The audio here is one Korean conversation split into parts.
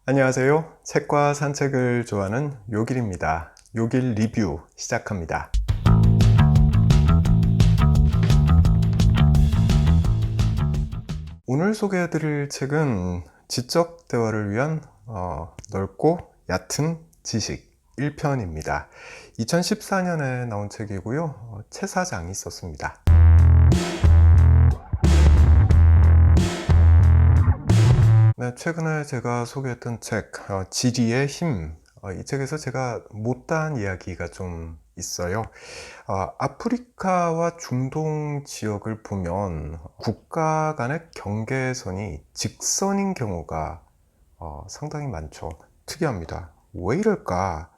안녕하세요. 책과 산책을 좋아하는 요길입니다. 요길 리뷰 시작합니다. 오늘 소개해드릴 책은 지적 대화를 위한 넓고 얕은 지식 1편입니다. 2014년에 나온 책이고요. 최 사장이 썼습니다. 네, 최근에 제가 소개했던 책, 지리의 힘. 이 책에서 제가 못다한 이야기가 좀 있어요. 아프리카와 중동 지역을 보면 국가 간의 경계선이 직선인 경우가 상당히 많죠. 특이합니다. 왜 이럴까?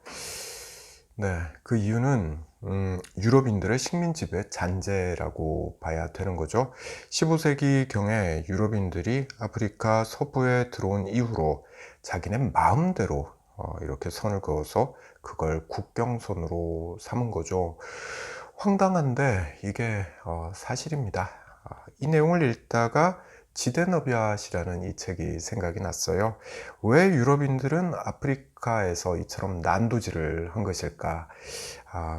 네, 그 이유는 유럽인들의 식민 지배 잔재라고 봐야 되는 거죠. 15세기경에 유럽인들이 아프리카 서부에 들어온 이후로 자기네 마음대로 이렇게 선을 그어서 그걸 국경선으로 삼은 거죠. 황당한데 이게 사실입니다. 이 내용을 읽다가 지데너비앗이라는 이 책이 생각이 났어요. 왜 유럽인들은 아프리카에서 이처럼 난도질을 한 것일까?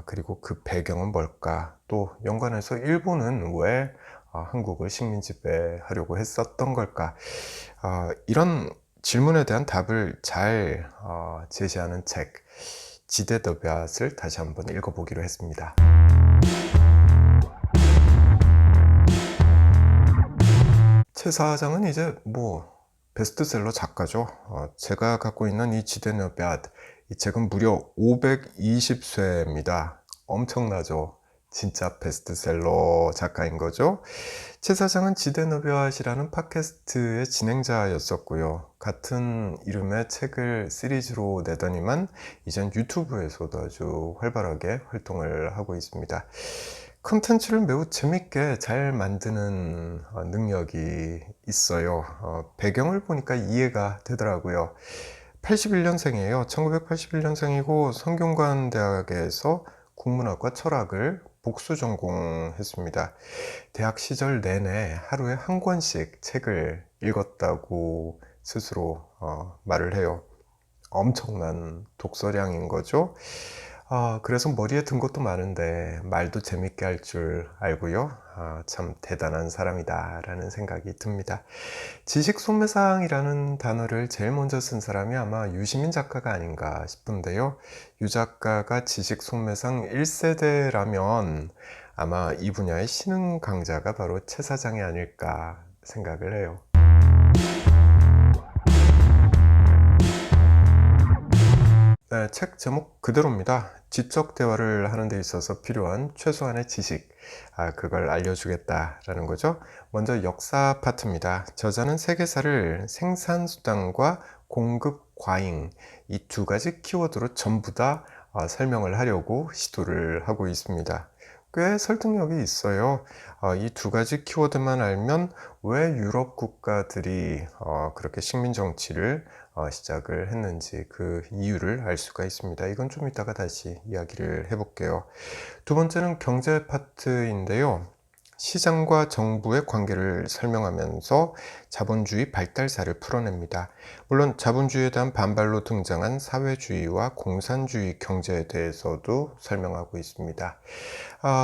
그리고 그 배경은 뭘까? 또 연관해서 일본은 왜 한국을 식민 지배하려고 했었던 걸까? 이런 질문에 대한 답을 잘 제시하는 책, 지데너비앗을 다시 한번 읽어보기로 했습니다. 최 사장은 이제 베스트셀러 작가죠. 제가 갖고 있는 이 지데너비앗, 이 책은 무려 520쇄입니다. 엄청나죠. 진짜 베스트셀러 작가인 거죠. 최 사장은 지데너비앗이라는 팟캐스트의 진행자였었고요. 같은 이름의 책을 시리즈로 내더니만 이젠 유튜브에서도 아주 활발하게 활동을 하고 있습니다. 콘텐츠를 매우 재밌게 잘 만드는 능력이 있어요. 배경을 보니까 이해가 되더라고요. 81년생이에요. 1981년생이고 성균관대학에서 국문학과 철학을 복수 전공했습니다. 대학 시절 내내 하루에 한 권씩 책을 읽었다고 스스로 말을 해요. 엄청난 독서량인 거죠. 그래서 머리에 든 것도 많은데 말도 재밌게 할 줄 알고요. 참 대단한 사람이다 라는 생각이 듭니다. 지식 소매상이라는 단어를 제일 먼저 쓴 사람이 아마 유시민 작가가 아닌가 싶은데요. 유 작가가 지식 소매상 1세대라면 아마 이 분야의 신흥 강자가 바로 최 사장이 아닐까 생각을 해요. 네, 책 제목 그대로입니다. 지적 대화를 하는 데 있어서 필요한 최소한의 지식, 그걸 알려주겠다라는 거죠. 먼저 역사 파트입니다. 저자는 세계사를 생산수단과 공급 과잉, 이 두 가지 키워드로 전부 다 설명을 하려고 시도를 하고 있습니다. 꽤 설득력이 있어요. 이 두 가지 키워드만 알면 왜 유럽 국가들이 그렇게 식민 정치를 시작을 했는지 그 이유를 알 수가 있습니다. 이건 좀 이따가 다시 이야기를 해볼게요. 두 번째는 경제 파트인데요. 시장과 정부의 관계를 설명하면서 자본주의 발달사를 풀어냅니다. 물론 자본주의에 대한 반발로 등장한 사회주의와 공산주의 경제에 대해서도 설명하고 있습니다.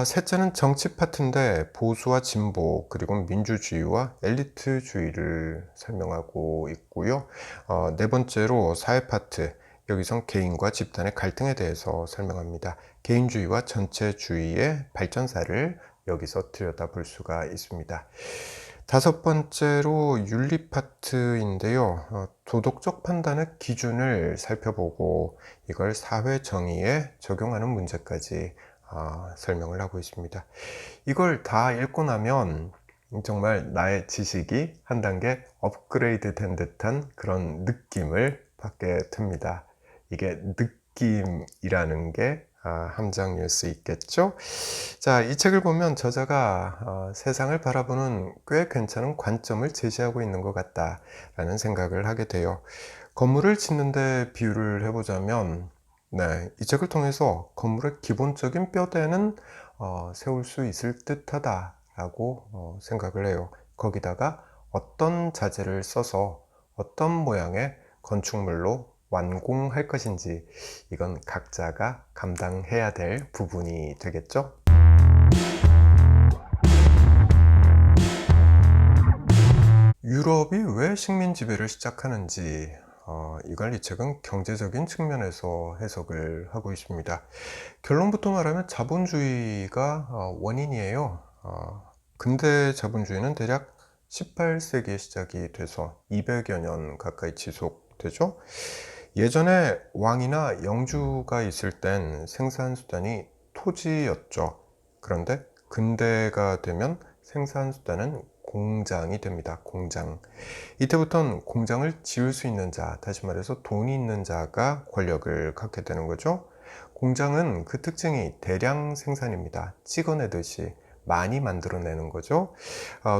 셋째는 정치 파트인데 보수와 진보 그리고 민주주의와 엘리트주의를 설명하고 있고요. 네 번째로 사회 파트, 여기선 개인과 집단의 갈등에 대해서 설명합니다. 개인주의와 전체주의의 발전사를 여기서 들여다볼 수가 있습니다. 다섯 번째로 윤리 파트인데요. 도덕적 판단의 기준을 살펴보고 이걸 사회 정의에 적용하는 문제까지 설명을 하고 있습니다. 이걸 다 읽고 나면 정말 나의 지식이 한 단계 업그레이드 된 듯한 그런 느낌을 받게 됩니다. 이게 느낌이라는 게 함정일 수 있겠죠. 자, 이 책을 보면 저자가 세상을 바라보는 꽤 괜찮은 관점을 제시하고 있는 것 같다라는 생각을 하게 돼요. 건물을 짓는데 비유를 해보자면 네, 이 책을 통해서 건물의 기본적인 뼈대는 세울 수 있을 듯하다라고 생각을 해요. 거기다가 어떤 자재를 써서 어떤 모양의 건축물로 완공할 것인지, 이건 각자가 감당해야 될 부분이 되겠죠. 유럽이 왜 식민 지배를 시작하는지, 이걸 이 책은 경제적인 측면에서 해석을 하고 있습니다. 결론부터 말하면 자본주의가 원인이에요. 근대 자본주의는 대략 18세기에 시작이 돼서 200여 년 가까이 지속되죠. 예전에 왕이나 영주가 있을 땐 생산수단이 토지였죠. 그런데 근대가 되면 생산수단은 공장이 됩니다. 공장. 이때부터는 공장을 지을 수 있는 자, 다시 말해서 돈이 있는 자가 권력을 갖게 되는 거죠. 공장은 그 특징이 대량 생산입니다. 찍어내듯이 많이 만들어내는 거죠.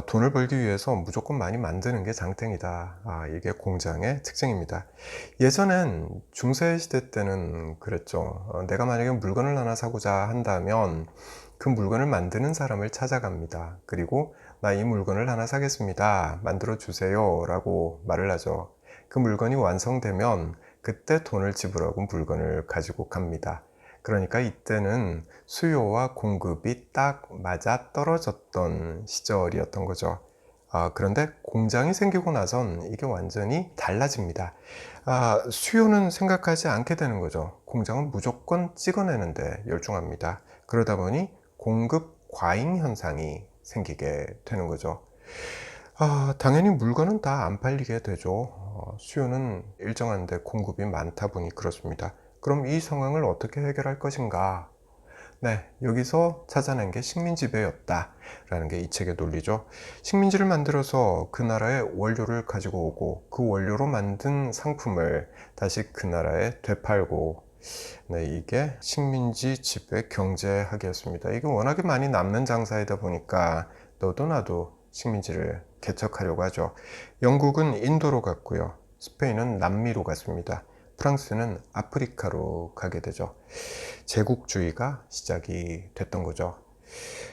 돈을 벌기 위해서 무조건 많이 만드는 게 장땡이다. 이게 공장의 특징입니다. 예전엔 중세시대 때는 그랬죠. 내가 만약에 물건을 하나 사고자 한다면 그 물건을 만드는 사람을 찾아갑니다. 그리고 나 이 물건을 하나 사겠습니다. 만들어 주세요. 라고 말을 하죠. 그 물건이 완성되면 그때 돈을 지불하고 물건을 가지고 갑니다. 그러니까 이때는 수요와 공급이 딱 맞아 떨어졌던 시절이었던 거죠. 그런데 공장이 생기고 나선 이게 완전히 달라집니다. 수요는 생각하지 않게 되는 거죠. 공장은 무조건 찍어내는데 열중합니다. 그러다 보니 공급 과잉 현상이 생기게 되는 거죠. 당연히 물건은 다 안 팔리게 되죠. 수요는 일정한데 공급이 많다 보니 그렇습니다. 그럼 이 상황을 어떻게 해결할 것인가? 네, 여기서 찾아낸 게 식민지배였다라는 게 이 책의 논리죠. 식민지를 만들어서 그 나라의 원료를 가지고 오고 그 원료로 만든 상품을 다시 그 나라에 되팔고, 네, 이게 식민지 지배 경제학이었습니다. 이게 워낙에 많이 남는 장사이다 보니까 너도 나도 식민지를 개척하려고 하죠. 영국은 인도로 갔고요. 스페인은 남미로 갔습니다. 프랑스는 아프리카로 가게 되죠. 제국주의가 시작이 됐던 거죠.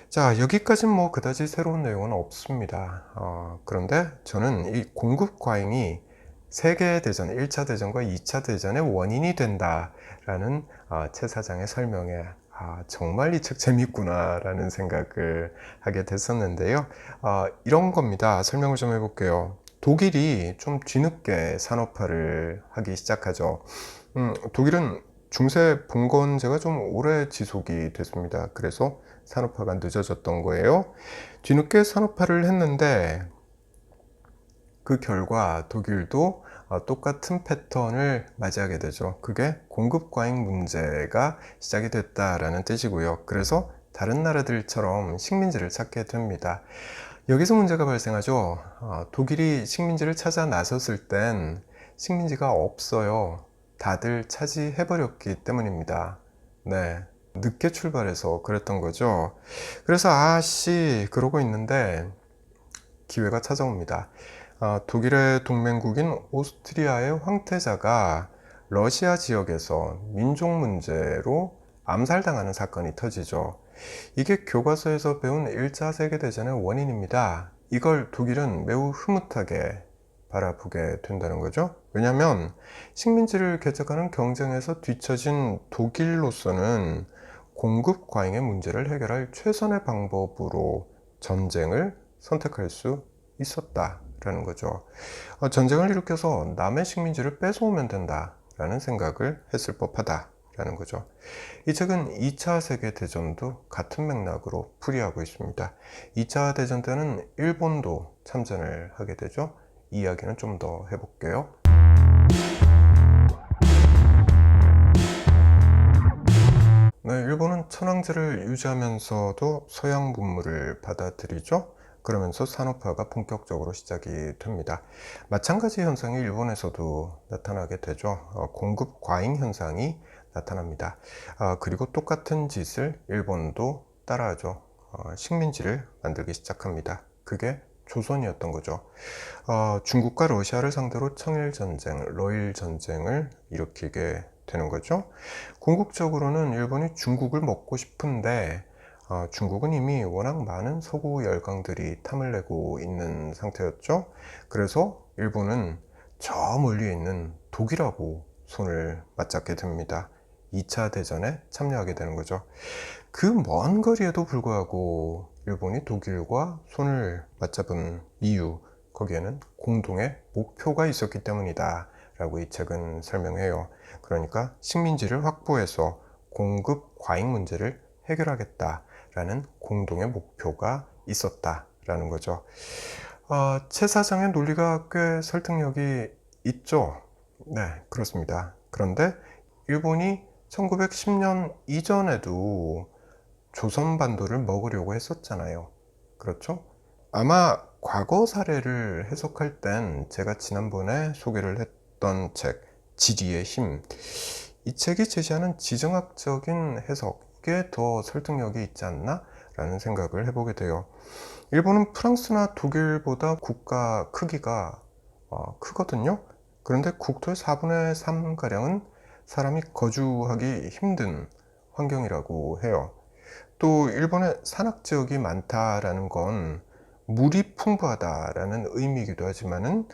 자, 여기까지는 뭐 그다지 새로운 내용은 없습니다. 그런데 저는 이 공급 과잉이 세계대전, 1차 대전과 2차 대전의 원인이 된다라는 최 사장의 설명에 정말 이 책 재밌구나 라는 생각을 하게 됐었는데요. 이런 겁니다. 설명을 좀 해볼게요. 독일이 좀 뒤늦게 산업화를 하기 시작하죠. 독일은 중세 봉건제가 좀 오래 지속이 됐습니다. 그래서 산업화가 늦어졌던 거예요. 뒤늦게 산업화를 했는데 그 결과 독일도 똑같은 패턴을 맞이하게 되죠. 그게 공급 과잉 문제가 시작이 됐다라는 뜻이고요. 그래서 다른 나라들처럼 식민지를 찾게 됩니다. 여기서 문제가 발생하죠. 독일이 식민지를 찾아 나섰을 땐 식민지가 없어요. 다들 차지해버렸기 때문입니다. 네. 늦게 출발해서 그랬던 거죠. 그래서 그러고 있는데 기회가 찾아옵니다. 독일의 동맹국인 오스트리아의 황태자가 러시아 지역에서 민족 문제로 암살당하는 사건이 터지죠. 이게 교과서에서 배운 1차 세계대전의 원인입니다. 이걸 독일은 매우 흐뭇하게 바라보게 된다는 거죠. 왜냐하면 식민지를 개척하는 경쟁에서 뒤처진 독일로서는 공급 과잉의 문제를 해결할 최선의 방법으로 전쟁을 선택할 수 있었다라는 거죠. 전쟁을 일으켜서 남의 식민지를 뺏어오면 된다라는 생각을 했을 법하다라는 거죠. 이 책은 2차 세계대전도 같은 맥락으로 풀이하고 있습니다. 2차 대전 때는 일본도 참전을 하게 되죠. 이 이야기는 좀 더 해볼게요. 네, 일본은 천황제를 유지하면서도 서양 문물을 받아들이죠. 그러면서 산업화가 본격적으로 시작이 됩니다. 마찬가지 현상이 일본에서도 나타나게 되죠. 공급 과잉 현상이 나타납니다. 그리고 똑같은 짓을 일본도 따라하죠. 식민지를 만들기 시작합니다. 그게 조선이었던 거죠. 중국과 러시아를 상대로 청일전쟁, 러일전쟁을 일으키게 되는 거죠. 궁극적으로는 일본이 중국을 먹고 싶은데 중국은 이미 워낙 많은 서구 열강들이 탐을 내고 있는 상태였죠. 그래서 일본은 저 멀리 있는 독일하고 손을 맞잡게 됩니다. 2차 대전에 참여하게 되는 거죠. 그 먼 거리에도 불구하고 일본이 독일과 손을 맞잡은 이유, 거기에는 공동의 목표가 있었기 때문이다 라고 이 책은 설명해요. 그러니까 식민지를 확보해서 공급 과잉 문제를 해결하겠다라는 공동의 목표가 있었다라는 거죠. 최 사장의 논리가 꽤 설득력이 있죠. 네, 그렇습니다. 그런데 일본이 1910년 이전에도 조선반도를 먹으려고 했었잖아요. 그렇죠? 아마 과거 사례를 해석할 땐 제가 지난번에 소개를 했던 책, 지리의 힘. 이 책이 제시하는 지정학적인 해석, 이게 더 설득력이 있지 않나? 라는 생각을 해보게 돼요. 일본은 프랑스나 독일보다 국가 크기가 크거든요. 그런데 국토의 4분의 3가량은 사람이 거주하기 힘든 환경이라고 해요. 또 일본의 산악지역이 많다라는 건 물이 풍부하다라는 의미이기도 하지만은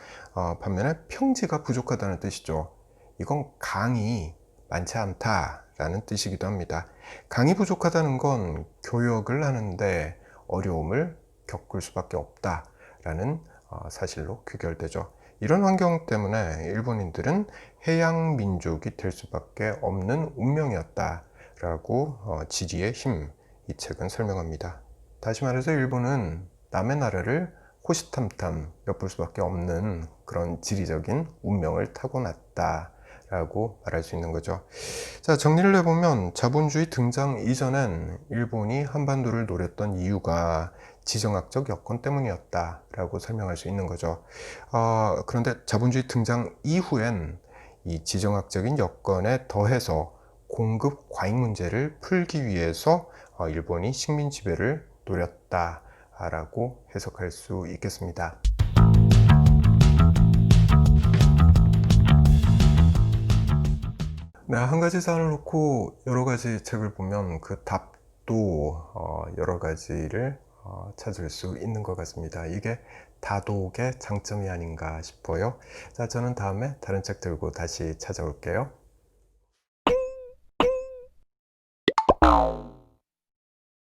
반면에 평지가 부족하다는 뜻이죠. 이건 강이 많지 않다라는 뜻이기도 합니다. 강이 부족하다는 건 교역을 하는데 어려움을 겪을 수밖에 없다라는 사실로 귀결되죠. 이런 환경 때문에 일본인들은 해양 민족이 될 수밖에 없는 운명이었다라고 지리의 힘, 이 책은 설명합니다. 다시 말해서 일본은 남의 나라를 호시탐탐 엿볼 수밖에 없는 그런 지리적인 운명을 타고났다 라고 말할 수 있는 거죠. 자, 정리를 해보면 자본주의 등장 이전엔 일본이 한반도를 노렸던 이유가 지정학적 여건 때문이었다 라고 설명할 수 있는 거죠. 그런데 자본주의 등장 이후엔 이 지정학적인 여건에 더해서 공급 과잉 문제를 풀기 위해서 일본이 식민 지배를 노렸다 라고 해석할 수 있겠습니다. 네, 한 가지 사안을 놓고 여러 가지 책을 보면 그 답도 여러 가지를 찾을 수 있는 것 같습니다. 이게 다독의 장점이 아닌가 싶어요. 자, 저는 다음에 다른 책 들고 다시 찾아올게요.